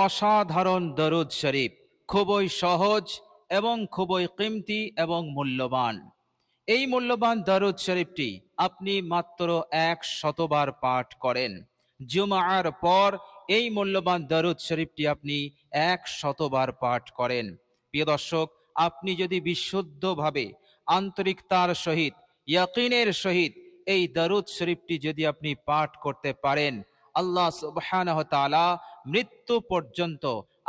অসাধারণ দরুদ শরীফ, খুবই সহজ এবং খুবই কিমতি এবং মূল্যবান। এই মূল্যবান দরুদ শরীফটি আপনি মাত্র 100বার পাঠ করেন। জুমার পর এই মূল্যবান দরুদ শরীফটি আপনি 100বার পাঠ করেন। প্রিয় দর্শক, আপনি যদি বিশুদ্ধভাবে আন্তরিকতার সহিত, ইয়াকিনের সহিত এই দরুদ শরীফটি যদি আপনি পাঠ করতে পারেন, আল্লাহ সুবহানাহু ওয়া তাআলা মৃত্যু পর্যন্ত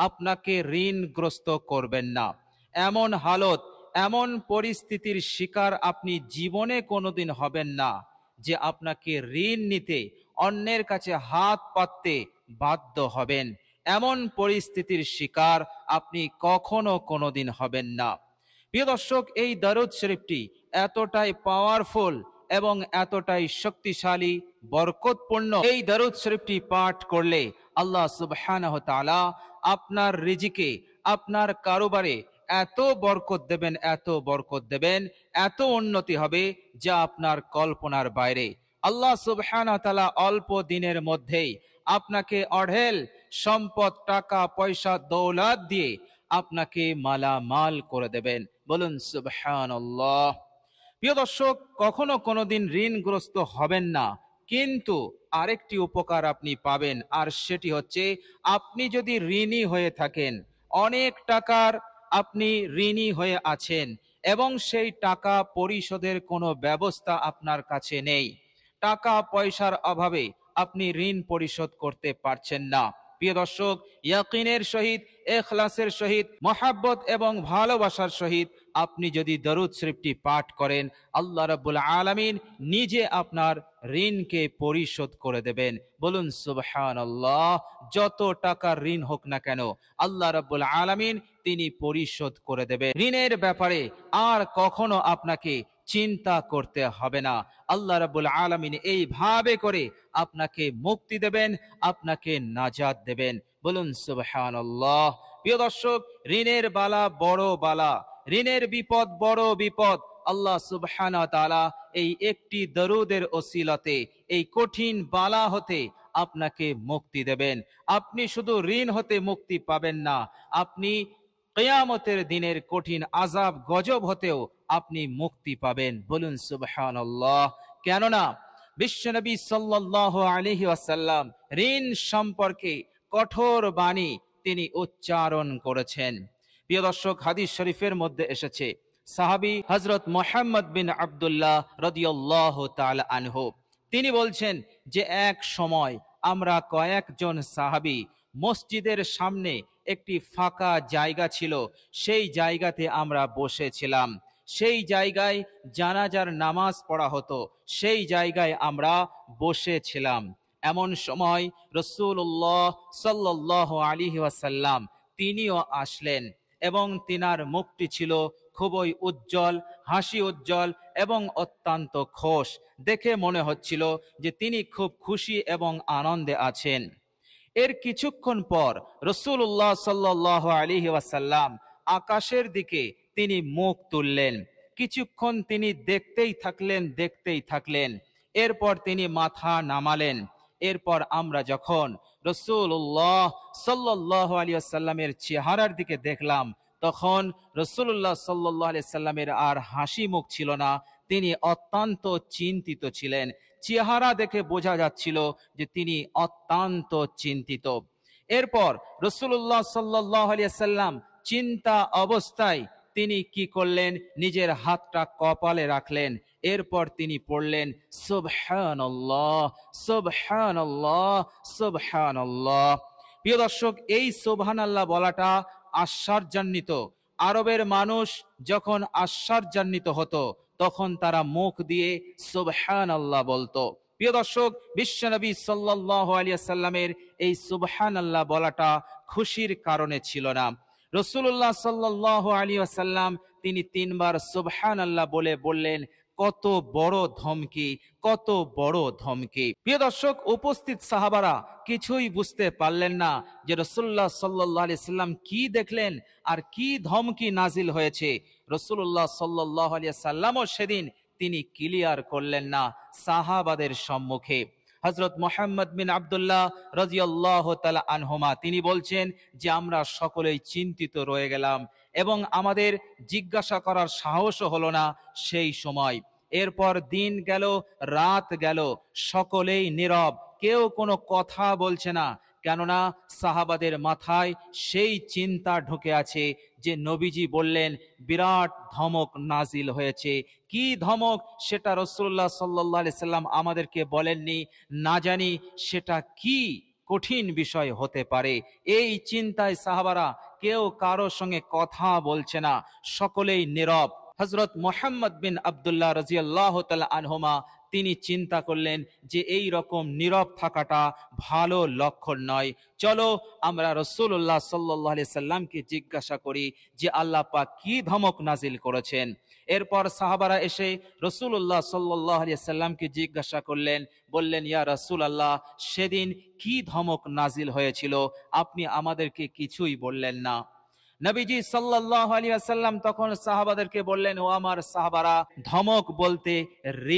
আপনাকে ঋণগ্রস্ত করবেন না। এমন হালত, এমন পরিস্থিতির শিকার আপনি জীবনে কোনোদিন হবেন না যে আপনাকে ঋণ নিতে অন্যের কাছে হাত পাততে বাধ্য হবেন। এমন পরিস্থিতির শিকার আপনি কখনো কোনোদিন হবেন না। প্রিয় দর্শক, এই দরুদ শরীফটি এতটাই পাওয়ারফুল এবং এতটাই শক্তিশালী, বরকতপূর্ণ। এই দরুদ শরীফটি পাঠ করলে আল্লাহ সুবহানাহু ওয়া তাআলা আপনার রিজিকে, আপনার কারোবারে এত বরকত দেবেন, এত বরকত দেবেন, এত উন্নতি হবে যা আপনার কল্পনার বাইরে। আল্লাহ সুবহানাহু ওয়া তাআলা অল্প দিনের মধ্যেই আপনাকে অঢেল সম্পদ, টাকা পয়সা, দৌলত দিয়ে আপনাকে মালামাল করে দেবেন। বলুন সুবহানাল্লাহ। প্রিয় দর্শক, কখনো কোনোদিন ঋণগ্রস্ত হবেন না, কিন্তু আরেকটি উপকার আপনি পাবেন, আর সেটি হচ্ছে আপনি যদি ঋণী হয়ে থাকেন, অনেক টাকার আপনি ঋণী হয়ে আছেন এবং সেই টাকা পরিশোধের কোনো ব্যবস্থা আপনার কাছে নেই, টাকা পয়সার অভাবে আপনি ঋণ পরিশোধ করতে পারছেন না। প্রিয় দর্শক, ইয়াকিনের সহিত, ইখলাসের সহিত, মহাব্বত এবং ভালোবাসার সহিত আপনি যদি দরুদ শরীফটি পাঠ করেন, আল্লাহ রাব্বুল আলামিন নিজে আপনার ঋণকে পরিশোধ করে দেবেন। বলুন সুবহানাল্লাহ। যত টাকার ঋণ হোক না কেন, আল্লাহ রাব্বুল আলামিন তিনি পরিশোধ করে দেবেন। ঋণের ব্যাপারে আর কখনো আপনাকে চিন্তা করতে হবে না। আল্লাহ রাব্বুল আলামিন এইভাবে করে আপনাকে মুক্তি দেবেন, আপনাকে নাজাত দেবেন। বলুন সুবহানাল্লাহ। প্রিয় দর্শক, ঋণের বালা বড় বালা, ঋণের বিপদ বড় বিপদ। আল্লাহ সুবহানাহু ওয়া তাআলা এই একটি দরুদের ওসিলাতে এই কঠিন বালা হতে আপনাকে মুক্তি দেবেন। আপনি শুধু ঋণ হতে মুক্তি পাবেন না, আপনি কিয়ামতের দিনের কঠিন আযাব গজব হতেও আপনি মুক্তি পাবেন। বলুন সুবহানাল্লাহ। কেননা বিশ্বনবী সাল্লাল্লাহু আলাইহি ওয়াসাল্লাম ঋণ সম্পর্কে কঠোর বাণী তিনি উচ্চারণ করেছেন। প্রিয় দর্শক, হাদিস শরীফের মধ্যে এসেছে, সাহাবী হযরত মুহাম্মদ বিন আব্দুল্লাহ রাদিয়াল্লাহু তাআলা আনহু তিনি বলছেন যে এক সময় আমরা কয়েকজন সাহাবী মসজিদের সামনে একটি ফাঁকা জায়গা ছিল, সেই জায়গাতে আমরা বসেছিলাম। সেই জায়গায় জানাজার নামাজ পড়া হতো, সেই জায়গায় আমরা বসেছিলাম। এমন সময় রাসূলুল্লাহ সাল্লাল্লাহু আলাইহি ওয়াসাল্লাম তিনিও আসলেন এবং তিনার মুখটি ছিল খুবই উজ্জ্বল, হাসি উজ্জ্বল এবং অত্যন্ত খোশ। দেখে মনে হচ্ছিল যে তিনি খুব খুশি এবং আনন্দে আছেন। এর কিছুক্ষণ পর রাসূলুল্লাহ সাল্লাল্লাহু আলাইহি ওয়াসাল্লাম আকাশের দিকে তিনি মুখ তুললেন। কিছুক্ষণ তিনি দেখতেই থাকলেন। এরপর তিনি মাথা নামালেন। এরপর আমরা যখন রাসূলুল্লাহ সাল্লাল্লাহু আলাইহি ওয়াসাল্লামের চেহারার দিকে দেখলাম, তখন রাসূলুল্লাহ সাল্লাল্লাহু আলাইহি ওয়াসাল্লামের আর হাসি মুখ ছিল না, তিনি অত্যন্ত চিন্তিত ছিলেন। চেহারা দেখে বোঝা যাচ্ছিল যে তিনি অত্যন্ত চিন্তিত। এরপর রাসূলুল্লাহ সাল্লাল্লাহু আলাইহি ওয়াসাল্লাম চিন্তা অবস্থায় তিনি কি করলেন, নিজের হাতটা কপালে রাখলেন। এরপর তিনি পড়লেন সুবহানাল্লাহ, সুবহানাল্লাহ, সুবহানাল্লাহ। প্রিয় দর্শক, এই সুবহানাল্লাহ বলাটা আশ্চর্যান্বিত। আরবের মানুষ যখন আশ্চর্যান্বিত হতো তখন তারা মুখ দিয়ে সুবহানাল্লাহ বলতো। প্রিয় দর্শক, বিশ্বনবী সাল্লাল্লাহু আলাইহি ওয়াসাল্লামের এই সুবহানাল্লাহ বলাটা খুশির কারণে ছিল না। রাসূলুল্লাহ সাল্লাল্লাহু আলাইহি ওয়াসাল্লাম তিনি 3 বার সুবহানাল্লাহ বলে বললেন, কত বড় ধমকি, কত বড় ধমকি। প্রিয় দর্শক, উপস্থিত সাহাবারা কিছুই বুঝতে পারলেন না যে রাসূলুল্লাহ সাল্লাল্লাহু আলাইহি ওয়াসাল্লাম কি দেখলেন আর কি ধমকি নাজিল হয়েছে। রাসূলুল্লাহ সাল্লাল্লাহু আলাইহি ওয়াসাল্লামও সেদিন তিনি ক্লিয়ার করলেন না সাহাবাদের সম্মুখে। হযরত মুহাম্মদ বিন আব্দুল্লাহ রাদিয়াল্লাহু তাআলা আনহুমা তিনি বলছেন যে আমরা সকলেই চিন্তিত রয়ে গেলাম এবং আমাদের জিজ্ঞাসা করার সাহসও হলো না সেই সময়। এরপর দিন গেল, রাত গেল, সকলেই নীরব, কেউ কোনো কথা বলছে না। কেননা সাহাবাদের মাথায় সেই চিন্তা ঢুকে আছে যে নবীজি বললেন বিরাট ধমক নাজিল হয়েছে। কি ধমক সেটা রাসূলুল্লাহ সাল্লাল্লাহু আলাইহি সাল্লাম আমাদেরকে বলেননি, না জানি সেটা কি কঠিন বিষয় হতে পারে। এই চিন্তায় সাহাবারা কেউ কারোর সঙ্গে কথা বলছে না, সকলেই নীরব। হযরত মুহাম্মদ বিন আব্দুল্লাহ রাদিয়াল্লাহু তাআলা আনহুমা তিনি চিন্তা করলেন যে এই রকম নীরব থাকাটা ভালো লক্ষণ নয়। চলো আমরা রাসূলুল্লাহ সাল্লাল্লাহু আলাইহি সাল্লামকে জিজ্ঞাসা করি যে আল্লাহ পাক কি ধমক নাজিল করেছেন। এরপর সাহাবারা এসে রাসূলুল্লাহ সাল্লাল্লাহু আলাইহি সাল্লামকে জিজ্ঞাসা করলেন, বললেন ইয়া রাসূলুল্লাহ সেদিন কি ধমক নাজিল হয়েছিল, আপনি আমাদেরকে কিছুই বললেন না। নবীজি সাল্লাল্লাহু আলাইহি ওয়াসাল্লাম তখন সাহাবাদেরকে বললেন, ও আমার সাহাবারা, ধমক বলতে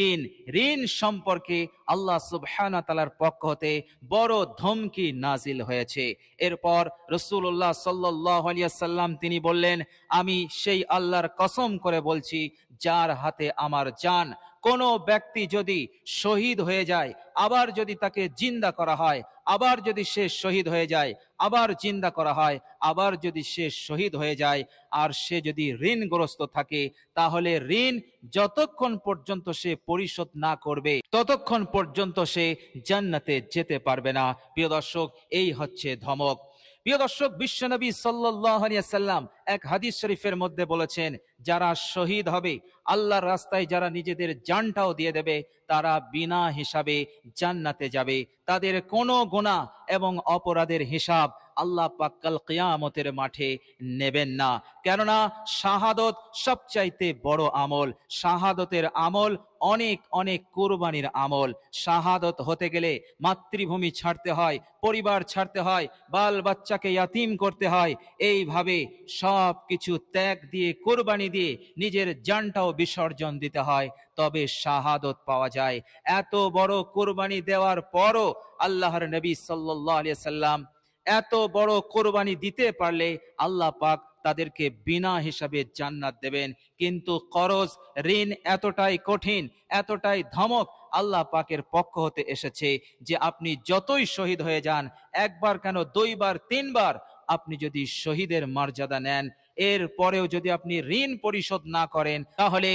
ঋণ, ঋণ সম্পর্কে আল্লাহ সুবহানাহু ওয়া তাআলার পক্ষ হতে বড় ধমকি নাজিল হয়েছে। এরপর রাসূলুল্লাহ সাল্লাল্লাহু আলাইহি ওয়াসাল্লাম তিনি বললেন, আমি সেই আল্লাহর কসম করে বলছি যার হাতে আমার জান, কোনো ব্যক্তি যদি শহীদ হয়ে যায়, আবার যদি তাকে জিন্দা করা হয়, আবার যদি সে শহীদ হয়ে যায়, আবার জিন্দা করা হয়, আবার যদি সে শহীদ হয়ে যায়, আর সে যদি ঋণগ্রস্ত থাকে, তাহলে ঋণ যতক্ষণ পর্যন্ত সে পরিশোধ না করবে ততক্ষণ পর্যন্ত সে জান্নাতে যেতে পারবে না। প্রিয় দর্শক, এই হচ্ছে ধমক। প্রিয় দর্শক, বিশ্বনবী সাল্লাল্লাহু আলাইহি ওয়াসাল্লাম এক হাদিস শরীফের মধ্যে বলেছেন, যারা শহীদ হবে, আল্লাহর রাস্তায় যারা নিজেদের জানটাও দিয়ে দেবে, তারা বিনা হিসাবে জান্নাতে যাবে। তাদের কোনো গুনাহ এবং অপরাধের হিসাব আল্লাহ পাক কাল কিয়ামতের মাঠে নেবেন না। কেননা শাহাদত সবচাইতে বড় আমল। শাহাদতের আমল অনেক অনেক কুরবানির আমল। শাহাদত হতে গেলে মাতৃভূমি ছাড়তে হয়, পরিবার ছাড়তে হয়, বাল বাচ্চাকে ইয়াতিম করতে হয়। এইভাবে সব কিছু ত্যাগ দিয়ে, কুরবানি দিয়ে নিজের জানটাও বিসর্জন দিতে হয়, তবে শাহাদত পাওয়া যায়। এত বড় কুরবানি দেওয়ার পরও আল্লাহর নবী সাল্লাল্লাহু আলাইহি সাল্লাম এত বড় কোরবানি দিতে পারলে আল্লাহ পাক তাদেরকে বিনা হিসাবে জান্নাত দেবেন। কিন্তু করজ, ঋণ এতটাই কঠিন, এতটাই ধমক আল্লাহ পাকের পক্ষ হতে এসেছে যে আপনি যতই শহীদ হয়ে যান, একবার কেন দুইবার তিনবার, আপনি যদি শহীদের মর্যাদা নেন, এর পরেও যদি আপনি ঋণ পরিশোধ না করেন, তাহলে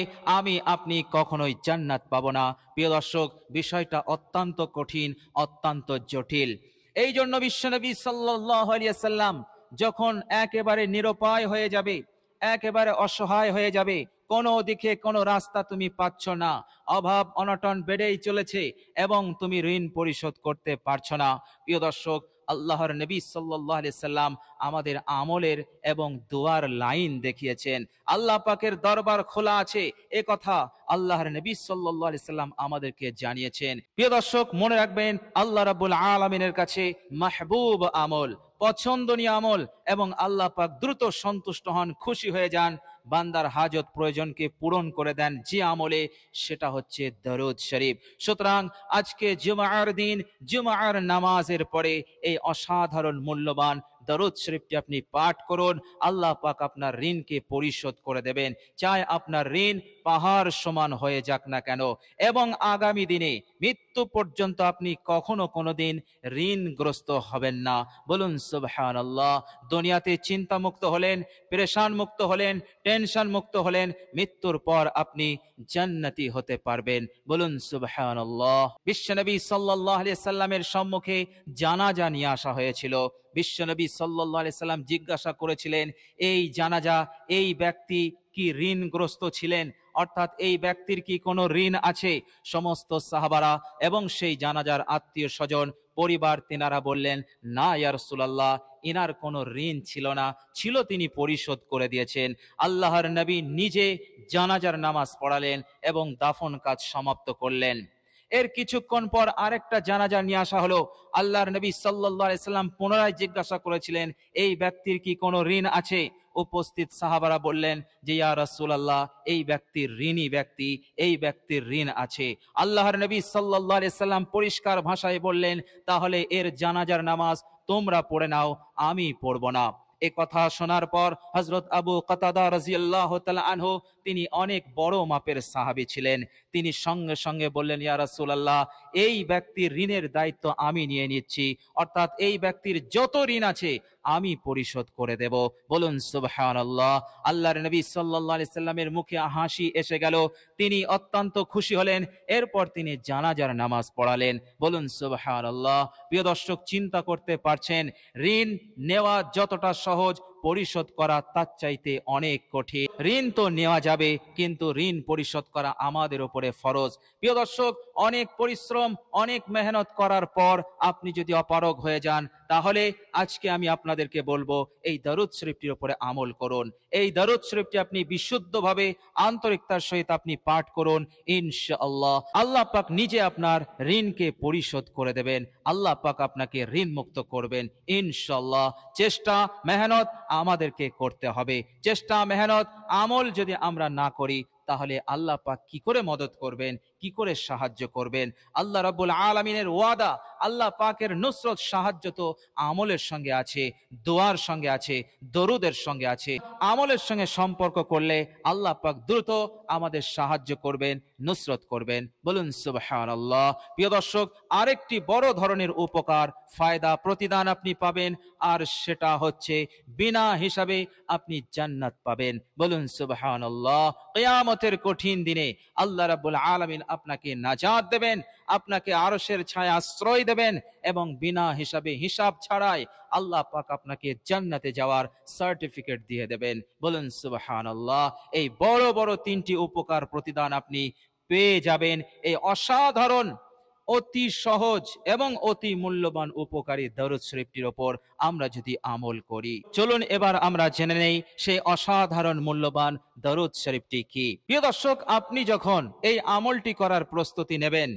আপনি কখনোই জান্নাত পাবো না। প্রিয় দর্শক, বিষয়টা অত্যন্ত কঠিন, অত্যন্ত জটিল। এই জন্য বিশ্বনবী সাল্লাল্লাহু আলাইহি ওয়াসাল্লাম যখন একেবারে নিরুপায় হয়ে যাবে, একেবারে অসহায় হয়ে যাবে, কোনো দিকে কোনো রাস্তা তুমি পাচ্ছ না, অভাব অনটন বেড়েই চলেছে এবং তুমি ঋণ পরিশোধ করতে পারছো না, প্রিয় দর্শক, আল্লাহর নবী সাল্লাল্লাহু আলাইহি সাল্লাম আমাদের আমলের এবং দোয়ার লাইন দেখিয়েছেন। আল্লাহ পাকের দরবার খোলা আছে, এ কথা আল্লাহর নবী সাল্লাল্লাহু আলাইহি সাল্লাম আমাদেরকে জানিয়েছেন। প্রিয় দর্শক, মনে রাখবেন, আল্লাহ রাব্বুল আলামিনের কাছে মাহবুব আমল, পছন্দনীয় আমল এবং আল্লাহ পাক দ্রুত সন্তুষ্ট হন, খুশি হয়ে যান, বান্দার হাজত প্রয়োজনকে পূরণ করে দেন যে আমলে, সেটা হচ্ছে দরুদ শরীফ। সুতরাং আজকে জুমার দিন, জুমার নামাজের পরে এই অসাধারণ মূল্যবান দরুদ শরীফটি আপনি পাঠ করুন। আল্লাহ পাক আপনার ঋণকে পরিশোধ করে দেবেন, চাই আপনার ঋণ পাহাড় সমান হয়ে যাক না কেন, এবং আগামী দিনে মৃত্যু পর্যন্ত আপনি কখনো কোনোদিন ঋণগ্রস্ত হবেন না। বলুন সুবহানাল্লাহ। দুনিয়াতে চিন্তা মুক্ত হলেন, পেরেশান মুক্ত হলেন, টেনশন মুক্ত হলেন, মৃত্যুর পর আপনি জান্নাতি হতে পারবেন। বলুন সুবহানাল্লাহ। বিশ্বনবী সাল্লাল্লাহু আলাইহি সাল্লামের সম্মুখে জানাজা নিয়ে আসা হয়েছিল। বিশ্বনবী সাল্লাল্লাহু আলাইহি সাল্লাম জিজ্ঞাসা করেছিলেন, এই জানাজা, এই ব্যক্তি কি ঋণগ্রস্ত ছিলেন, অর্থাৎ এই ব্যক্তির কি কোনো ঋণ আছে? সমস্ত সাহাবারা এবং সেই জানাজার আত্মীয় স্বজন, পরিবার, তিনারা বললেন, না ইয়া রাসূলুল্লাহ, ইনার কোনো ঋণ ছিল না, ছিল তিনি পরিশোধ করে দিয়েছেন। আল্লাহর নবী নিজে জানাজার নামাজ পড়ালেন এবং দাফন কাজ সমাপ্ত করলেন। এর কিছুক্ষণ পর আরেকটা জানাজা নিয়ে আসা হলো। আল্লাহর নবী সাল্লাল্লাহু আলাইহি সাল্লাম পুনরায় জিজ্ঞাসা করেছিলেন, এই ব্যক্তির কি কোনো ঋণ আছে? উপস্থিত সাহাবারা বললেন যে ইয়া রাসূলুল্লাহ, এই ব্যক্তির ঋণী ব্যক্তি, এই ব্যক্তির ঋণ আছে। আল্লাহর নবী সাল্লাল্লাহু আলাইহি সাল্লাম পরিষ্কার ভাষায় বললেন, তাহলে এর জানাজার নামাজ তোমরা পড়ে নাও, আমি পড়ব না। এ কথা শোনার পর হযরত আবু কাতাদা রাদিয়াল্লাহু তাআলা আনহু, তিনি অনেক বড় মাপের সাহাবী ছিলেন, তিনি সঙ্গে সঙ্গে বললেন, ইয়া রাসূলুল্লাহ, এই ব্যক্তির ঋণের দায়িত্ব আমি নিয়ে নিচ্ছি, অর্থাৎ এই ব্যক্তির যত ঋণ আছে আমি পরিশোধ করে দেব। বলুন সুবহানাল্লাহ। আল্লাহর নবী সাল্লাল্লাহু আলাইহি সাল্লামের মুখে হাসি এসে গেল, তিনি অত্যন্ত খুশি হলেন। এরপর তিনি জানাজার নামাজ পড়ালেন। বলুন সুবহানাল্লাহ। প্রিয় দর্শক, চিন্তা করতে পারছেন, ঋণ নেওয়া যতটা সহজ, পরিশোধ করা তার চাইতে অনেক কঠিন। ঋণ তো নেওয়া যাবে, কিন্তু ঋণ পরিশোধ করা আমাদের উপরে ফরজ। প্রিয় দর্শক, অনেক পরিশ্রম, অনেক মেহনত করার পর আপনি যদি অপারগ হয়ে যান, তাহলে আজকে আমি আপনাদেরকে বলবো, এই দরুদ শরীফটির উপরে আমল করুন। এই দরুদ শরীফটি আপনি বিশুদ্ধভাবে আন্তরিকতার সহিত আপনি পাঠ করুন, ইনশাআল্লাহ আল্লাহ পাক নিজে আপনার ঋণকে পরিশোধ করে দেবেন। আল্লাহ পাক আপনাকে ঋণ মুক্ত করবেন ইনশাআল্লাহ। চেষ্টা মেহনত আমাদেরকে করতে হবে। চেষ্টা মেহনত আমল যদি আমরা না করি, তাহলে আল্লাহ পাক কি করে মদত করবেন, কি করে সাহায্য করবেন? আল্লাহ রাব্বুল আলামিনের ওয়াদা, আল্লাহ পাকের নুসরত সাহায্য তো আমলের সঙ্গে আছে, দোয়ার সঙ্গে আছে, দরুদের সঙ্গে আছে। আমলের সঙ্গে সম্পর্ক করলে আল্লাহ পাক দ্রুত আমাদের সাহায্য করবেন, নুসরত করবেন। বলুন সুবহানাল্লাহ। প্রিয় দর্শক, আরেকটি বড় ধরনের উপকার, ফায়দা, প্রতিদান আপনি পাবেন, আর সেটা হচ্ছে বিনা হিসাবে আপনি জান্নাত পাবেন। বলুন সুবহানাল্লাহ। কিয়ামতের কঠিন দিনে আল্লাহ রাব্বুল আলামিন আপনাকে নাজাত দেবেন, আপনাকে আরশের ছায়া আশ্রয় দেবেন, এবং বিনা হিসাবে, হিসাব ছাড়াই আল্লাহ পাক আপনাকে জান্নাতে যাওয়ার সার্টিফিকেট দিয়ে দেবেন। বলুন সুবহানাল্লাহ। এই বড় বড় তিনটি উপকার, প্রতিদান আপনি পেয়ে যাবেন এই অসাধারণ, অতি সহজ এবং অতি মূল্যবান উপকারী দরুদ শরীফটির ওপর আমরা যদি আমল করি। চলুন এবার আমরা জেনে নেই সেই অসাধারণ মূল্যবান দরুদ শরীফটি কি। প্রিয় দর্শক, আপনি যখন এই আমলটি করার প্রস্তুতি নেবেন,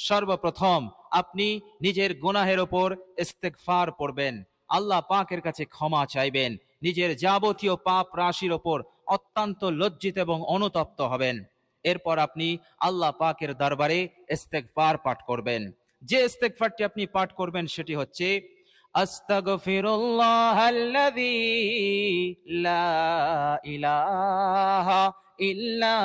সর্বপ্রথম আপনি নিজের গুনাহের ওপর ইস্তেগফার পড়বেন, আল্লাহ পাকের কাছে ক্ষমা চাইবেন, নিজের যাবতীয় পাপ রাশির ওপর অত্যন্ত লজ্জিত এবং অনুতপ্ত হবেন। এরপর আপনি আল্লাহ পাকের দরবারে ইস্তেগফার পাঠ করবেন। যে ইস্তেগফারটি আপনি পাঠ করবেন সেটি হচ্ছে, আস্তাগফিরুল্লাহাল্লাযী লা ইলাহা ইল্লা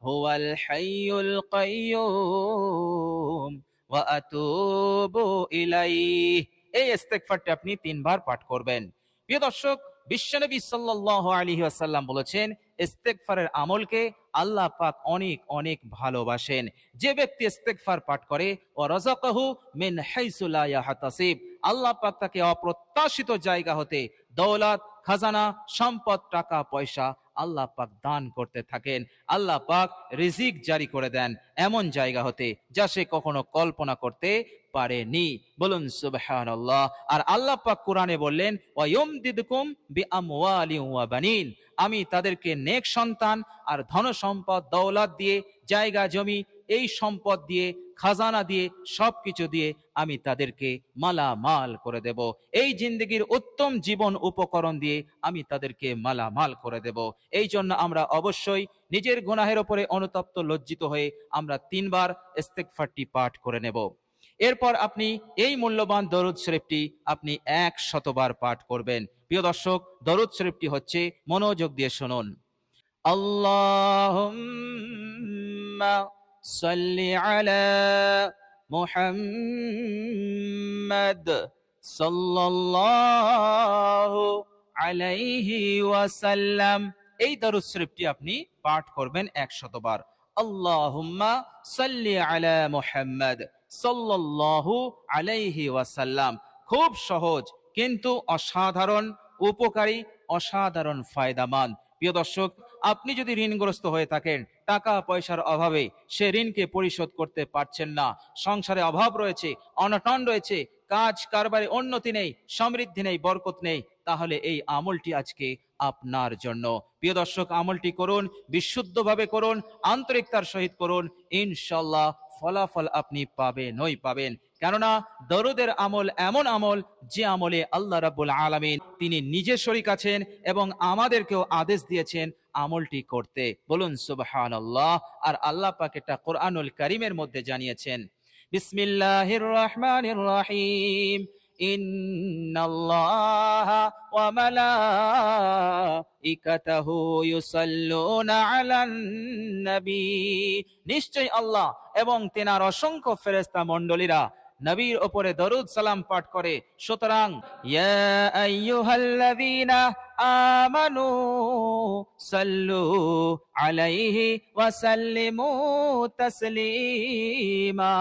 হুয়াল হাইয়ুল কাইয়্যুম ওয়া আতুবু ইলাইহি। এই ইস্তেগফারটি আপনি 3 বার পাঠ করবেন। প্রিয় দর্শক, বিশ্বনবী সাল্লাল্লাহু আলাইহি ওয়াসাল্লাম বলেছেন, ইস্তেগফারের আমলকে আল্লাহ পাক অনেক অনেক ভালোবাসেন। যে ব্যক্তি ইস্তেগফার পাঠ করে, ওয়া রাযাকাহু মিন হাইসু লা ইয়াহতাসিব, আল্লাহ পাক তাকে অপ্রত্যাশিত জায়গা হতে দৌলত, খাজানা, সম্পদ, টাকা পয়সা আল্লাহ পাক দান করতে থাকেন। আল্লাহ পাক রিজিক জারি করে দেন এমন জায়গা হতে, যা সে কখনো কল্পনা করতে পারেনি। বলুন সুবহানাল্লাহ। আর আল্লাহ পাক কোরআনে বললেন, ওয়া ইউমদিদকুম বিআমওয়ালিন ওয়া বানিন, আমি তাদেরকে নেক সন্তান আর ধন সম্পদ, দৌলত দিয়ে, জায়গা জমি, এই সম্পদ দিয়ে, খাজানা দিয়ে, সবকিছু দিয়ে আমি তাদেরকে মালামাল করে দেব। এই জিন্দেগির উত্তম জীবন উপকরণ দিয়ে আমি তাদেরকে মালামাল করে দেব। এই জন্য আমরা অবশ্যই নিজের গুনাহের উপরে অনুতপ্ত, লজ্জিত হয়ে আমরা 3 বার ইস্তেগফারটি পাঠ করে নেব। এরপর আপনি এই মূল্যবান দরুদ শরীফটি আপনি 100 বার পাঠ করবেন। প্রিয় দর্শক, দরুদ শরীফটি হচ্ছে, মনোযোগ দিয়ে শুনুন, আল্লাহুম্মা সাল্লি আলা মুহাম্মাদ সাল্লাল্লাহু আলাইহি ওয়াসাল্লাম। এই দরুদ শরীফটি আপনি পাঠ করবেন 100 বার। আল্লাহুম্মা সাল্লি আলা মুহাম্মাদ সাল্লাল্লাহু আলাইহি ওয়াসাল্লাম। খুব সহজ, কিন্তু অসাধারণ উপকারী, অসাধারণ ফায়দামান। প্রিয় দর্শক, আপনি যদি ঋণগ্রস্ত হয়ে থাকেন, টাকা পয়সার অভাবে সে ঋণকে পরিশোধ করতে পারছেন না, সংসারে অভাব রয়েছে, অনটন রয়েছে, কাজ কারবারে উন্নতি নেই, সমৃদ্ধি নেই, বরকত নেই, তাহলে এই আমলটি আজকে আপনার জন্য। প্রিয় দর্শক, আমলটি করুন, বিশুদ্ধভাবে করুন, আন্তরিকতার সহিত করুন, ইনশাআল্লাহ ফলাফল আপনি পাবেনই পাবেন। কেননা দরুদের আমল এমন আমল যে আমলে আল্লাহ রাব্বুল আলামিন তিনি নিজে শরীক আছেন এবং আমাদেরকেও আদেশ দিয়েছেন আমলটি করতে। বলুন সুবহানাল্লাহ। আর আল্লাহ পাক এটা কোরআনুল কারীমের মধ্যে জানিয়েছেন, বিসমিল্লাহির রহমানির রহিম, ইন্নাল্লাহা ওয়া মালাইকাতাহু ইউসাল্লুনা আলান নবী, নিশ্চয় আল্লাহ এবং তেনার অসংখ্য ফেরেশতা মণ্ডলীরা নবীর উপরে দরুদ সালাম পাঠ করে। সুতরাং ইয়া আইয়ুহাল্লাযীনা আমানু সাল্লু আলাইহি ওয়া সাল্লিমু তাসলিমা,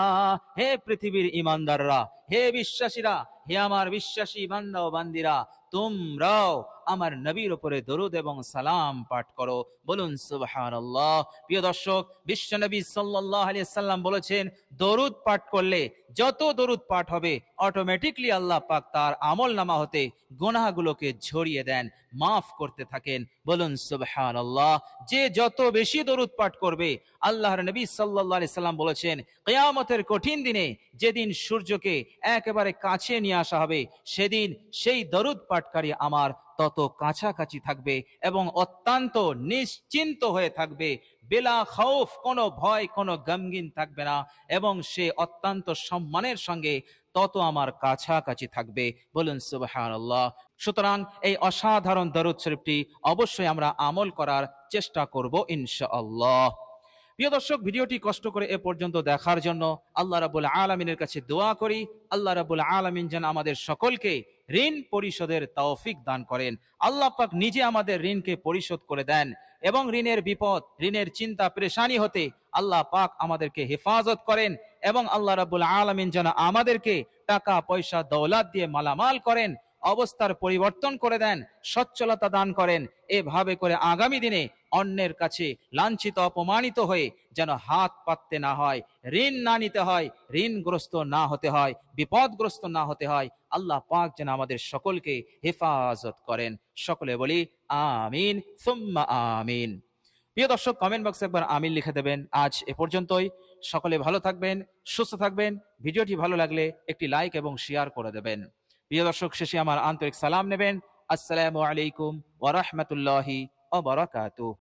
হে পৃথিবীর ঈমানদাররা, হে বিশ্বাসীরা, হে আমার বিশ্বাসী বান্দা ও বান্দিরা, তোমরাও আমার নবীর উপরে দরুদ এবং সালাম পাঠ করো। বলুন সুবহানাল্লাহ। প্রিয় দর্শক, বিশ্ব নবী সাল্লাল্লাহু আলাইহি সাল্লাম বলেছেন, দরুদ পাঠ করলে যত দরুদ পাঠ হবে অটোমেটিকলি আল্লাহ পাক তার আমল নামা হতে গুনাহগুলোকে ঝরিয়ে দেন, মাফ করতে থাকেন। বলুন সুবহানাল্লাহ। যে যত বেশি দরুদ পাঠ করবে, আল্লাহর নবী সাল্লাল্লাহু আলাইহি সাল্লাম বলেছেন, কিয়ামতের কঠিন দিনে যেদিন সূর্যকে একেবারে কাছে নিয়ে আসা হবে, সেদিন সেই দরুদ পাঠকারী আমার তত কাছাকাছি থাকবে এবং অত্যন্ত নিশ্চিন্ত হয়ে থাকবে, বেলা খৌফ, কোনো ভয়, কোনো গমগিন থাকবে না, এবং সে অত্যন্ত সম্মানের সঙ্গে তত আমার কাছাকাছি থাকবে। বলুন সুবহানাল্লাহ। সুতরাং এই অসাধারণ দরুদ শরীফটি অবশ্যই আমরা আমল করার চেষ্টা করব ইনশাআল্লাহ। প্রিয় দর্শক, ভিডিওটি কষ্ট করে এ পর্যন্ত দেখার জন্য আল্লাহ রাব্বুল আলামিনের কাছে দোয়া করি, আল্লাহ রাব্বুল আলামিন যেন আমাদের সকলকে ঋণ পরিশোধের তৌফিক দান করেন। আল্লাহ পাক নিজে আমাদের ঋণকে পরিশোধ করে দেন এবং ঋণের বিপদ, ঋণের চিন্তা পেরেশানি হতে আল্লাহ পাক আমাদেরকে হেফাজত করেন এবং আল্লাহ রাব্বুল আলামিন যেন আমাদেরকে টাকা পয়সা দৌলত দিয়ে মালামাল করেন, অবস্থার পরিবর্তন করে দেন, সচ্ছলতা দান করেন। এভাবে করে আগামী দিনে অন্যের কাছে লাঞ্ছিত অপমানিত হয়ে যেন হাত পাততে না হয়, ঋণ না নিতে হয়, ঋণগ্রস্ত না হতে হয়, বিপদগ্রস্ত না হতে হয়। আল্লাহ পাক যেন আমাদের সকলকে হেফাজত করেন। সকলে বলি আমিন সুম্মা আমিন। প্রিয় দর্শক, কমেন্ট বক্সে একবার আমিন লিখে দেবেন। আজ এ পর্যন্তই। সকলে ভালো থাকবেন, সুস্থ থাকবেন। ভিডিওটি ভালো লাগলে একটি লাইক এবং শেয়ার করে দেবেন। প্রিয় দর্শক, শেষে আমার আন্তরিক সালাম নেবেন। আসসালামু আলাইকুম ওয়া রাহমাতুল্লাহি ওয়া বারাকাতুহু।